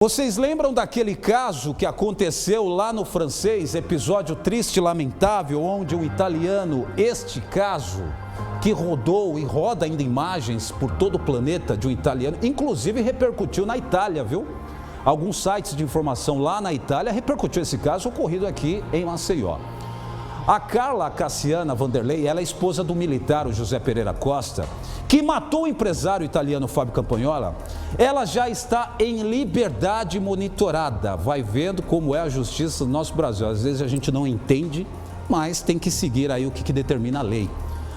Vocês lembram daquele caso que aconteceu lá no Francês, episódio triste e lamentável, onde um italiano, este caso, que rodou e roda ainda imagens por todo o planeta de um italiano, inclusive repercutiu na Itália, viu? Alguns sites de informação lá na Itália repercutiu esse caso ocorrido aqui em Maceió. A Carla Cassiana Vanderlei, ela é esposa do militar, o José Pereira Costa, que matou o empresário italiano Fábio Campagnola. Ela já está em liberdade monitorada. Vai vendo como é a justiça do nosso Brasil. Às vezes a gente não entende, mas tem que seguir aí o que determina a lei.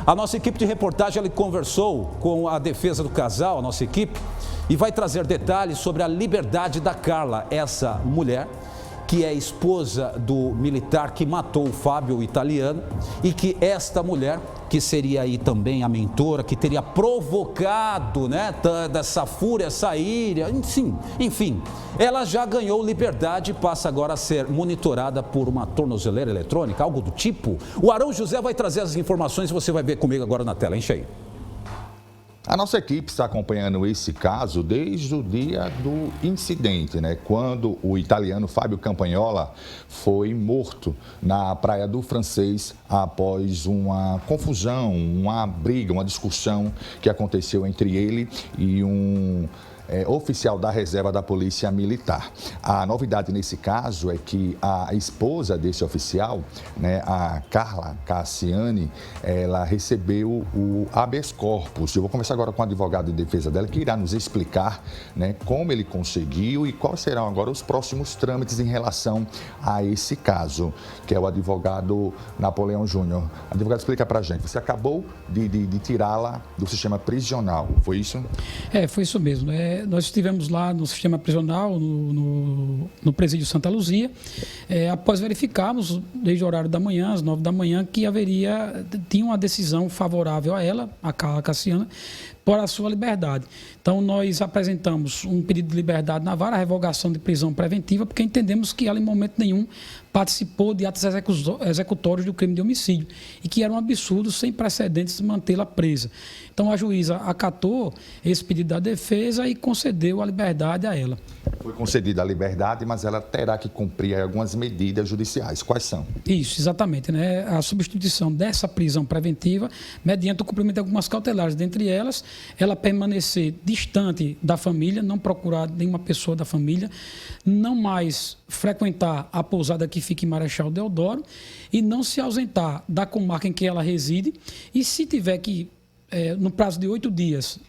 A nossa equipe de reportagem, ela conversou com a defesa do casal, a nossa equipe, e vai trazer detalhes sobre a liberdade da Carla, essa mulher que é esposa do militar que matou o Fábio, o italiano, e que esta mulher, que seria aí também a mentora, que teria provocado, né, dessa fúria, essa ira, enfim, ela já ganhou liberdade e passa agora a ser monitorada por uma tornozeleira eletrônica, algo do tipo. O Arão José vai trazer as informações e você vai ver comigo agora na tela, enche aí. A nossa equipe está acompanhando esse caso desde o dia do incidente, né? Quando o italiano Fábio Campagnola foi morto na Praia do Francês após uma confusão, uma briga, uma discussão que aconteceu entre ele e um oficial da reserva da Polícia Militar. A novidade nesse caso é que a esposa desse oficial, né, a Carla Cassiane, ela recebeu o habeas corpus. Eu vou conversar agora com o advogado de defesa dela, que irá nos explicar, né, como ele conseguiu e quais serão agora os próximos trâmites em relação a esse caso, que é o advogado Napoleão Júnior. Advogado, explica pra gente. Você acabou de tirá-la do sistema prisional, foi isso? Foi isso mesmo. Nós estivemos lá no sistema prisional, no presídio Santa Luzia, após verificarmos, desde o horário da manhã, às 9 da manhã, que tinha uma decisão favorável a ela, a Carla Cassiana, por a sua liberdade. Então, nós apresentamos um pedido de liberdade na vara, a revogação de prisão preventiva, porque entendemos que ela, em momento nenhum, participou de atos executórios do crime de homicídio e que era um absurdo, sem precedentes, mantê-la presa. Então, a juíza acatou esse pedido da defesa e concedeu a liberdade a ela. Foi concedida a liberdade, mas ela terá que cumprir algumas medidas judiciais. Quais são? Isso, exatamente, né? A substituição dessa prisão preventiva mediante o cumprimento de algumas cautelares, dentre elas, ela permanecer distante da família, não procurar nenhuma pessoa da família, não mais frequentar a pousada que fica em Marechal Deodoro e não se ausentar da comarca em que ela reside. E se tiver que, no prazo de 8 dias,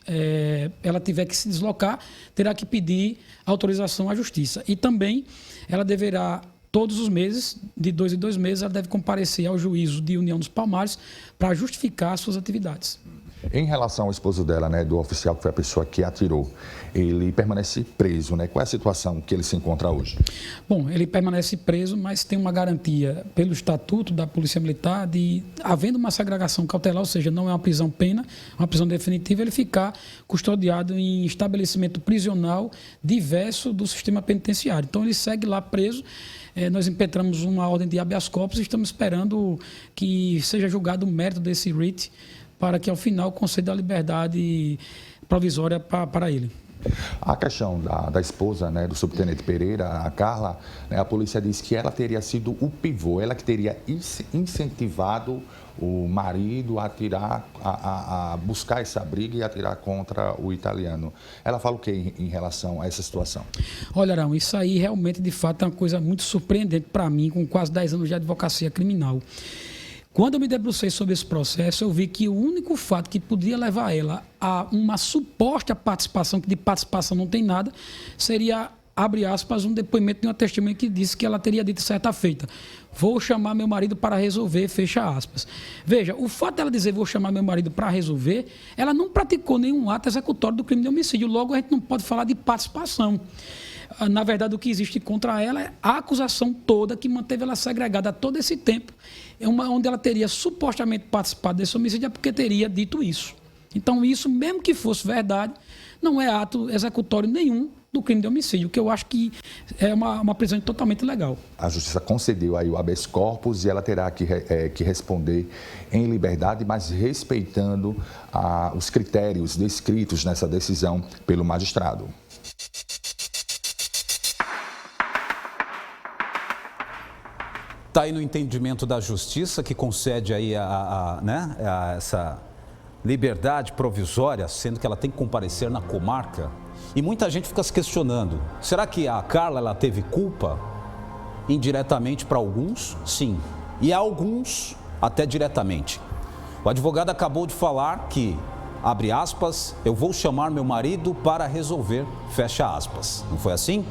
ela tiver que se deslocar, terá que pedir autorização à Justiça. E também ela deverá, todos os meses, de 2 em 2 meses, ela deve comparecer ao juízo de União dos Palmares para justificar suas atividades. Em relação ao esposo dela, né, do oficial que foi a pessoa que atirou, ele permanece preso, né? Qual é a situação que ele se encontra hoje? Bom, ele permanece preso, mas tem uma garantia pelo Estatuto da Polícia Militar de, havendo uma segregação cautelar, ou seja, não é uma prisão-pena, uma prisão definitiva, ele ficar custodiado em estabelecimento prisional diverso do sistema penitenciário. Então, ele segue lá preso. Nós impetramos uma ordem de habeas corpus e estamos esperando que seja julgado o mérito desse writ para que, ao final, conceda a liberdade provisória para ele. A questão da esposa, né, do subtenente Pereira, a Carla, né, a polícia diz que ela teria sido o pivô, ela que teria incentivado o marido a atirar, a buscar essa briga e atirar contra o italiano. Ela fala o que em relação a essa situação? Olha, Arão, isso aí realmente, de fato, é uma coisa muito surpreendente para mim, com quase 10 anos de advocacia criminal. Quando eu me debrucei sobre esse processo, eu vi que o único fato que podia levar ela a uma suposta participação, que de participação não tem nada, seria, abre aspas, um depoimento de uma testemunha que disse que ela teria dito certa feita: vou chamar meu marido para resolver, fecha aspas. Veja, o fato dela dizer vou chamar meu marido para resolver, ela não praticou nenhum ato executório do crime de homicídio, logo a gente não pode falar de participação. Na verdade, o que existe contra ela é a acusação toda que manteve ela segregada todo esse tempo, onde ela teria supostamente participado desse homicídio, é porque teria dito isso. Então, isso, mesmo que fosse verdade, não é ato executório nenhum do crime de homicídio, que eu acho que é uma prisão totalmente ilegal. A Justiça concedeu aí o habeas corpus e ela terá que responder em liberdade, mas respeitando os critérios descritos nessa decisão pelo magistrado. Está aí no entendimento da justiça, que concede aí essa liberdade provisória, sendo que ela tem que comparecer na comarca. E muita gente fica se questionando, será que a Carla ela teve culpa? Indiretamente para alguns, sim. E a alguns, até diretamente. O advogado acabou de falar que, abre aspas, eu vou chamar meu marido para resolver, fecha aspas. Não foi assim?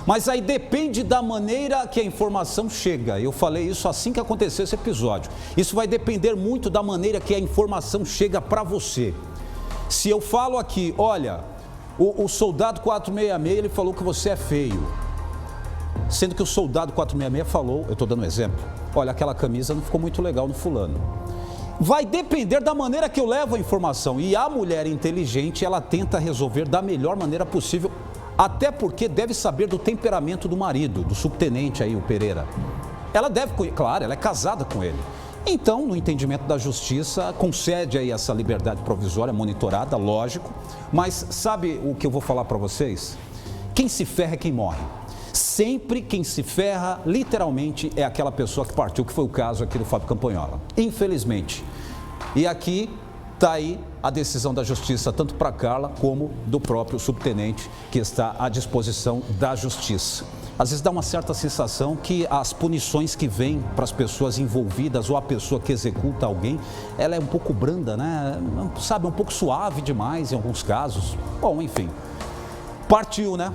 Mas aí depende da maneira que a informação chega. Eu falei isso assim que aconteceu esse episódio. Isso vai depender muito da maneira que a informação chega para você. Se eu falo aqui, olha, o soldado 466, ele falou que você é feio. Sendo que o soldado 466 falou, eu estou dando um exemplo, olha, aquela camisa não ficou muito legal no fulano. Vai depender da maneira que eu levo a informação. E a mulher inteligente, ela tenta resolver da melhor maneira possível, até porque deve saber do temperamento do marido, do subtenente aí, o Pereira. Ela deve, claro, ela é casada com ele. Então, no entendimento da justiça, concede aí essa liberdade provisória monitorada, lógico. Mas sabe o que eu vou falar para vocês? Quem se ferra é quem morre. Sempre quem se ferra, literalmente, é aquela pessoa que partiu, que foi o caso aqui do Fábio Campagnolo. Infelizmente. E aqui está aí a decisão da justiça, tanto para Carla como do próprio subtenente, que está à disposição da justiça. Às vezes dá uma certa sensação que as punições que vêm para as pessoas envolvidas ou a pessoa que executa alguém, ela é um pouco branda, né? Sabe, um pouco suave demais em alguns casos. Bom, enfim, partiu, né?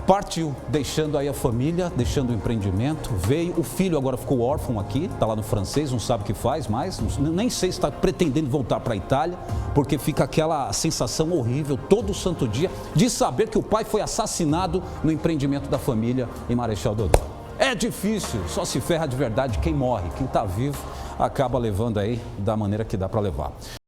Partiu, deixando aí a família, deixando o empreendimento, veio, o filho agora ficou órfão aqui, está lá no Francês, não sabe o que faz mais, nem sei se está pretendendo voltar para a Itália, porque fica aquela sensação horrível todo santo dia de saber que o pai foi assassinado no empreendimento da família em Marechal Deodoro. É difícil, só se ferra de verdade quem morre, quem está vivo acaba levando aí da maneira que dá para levar.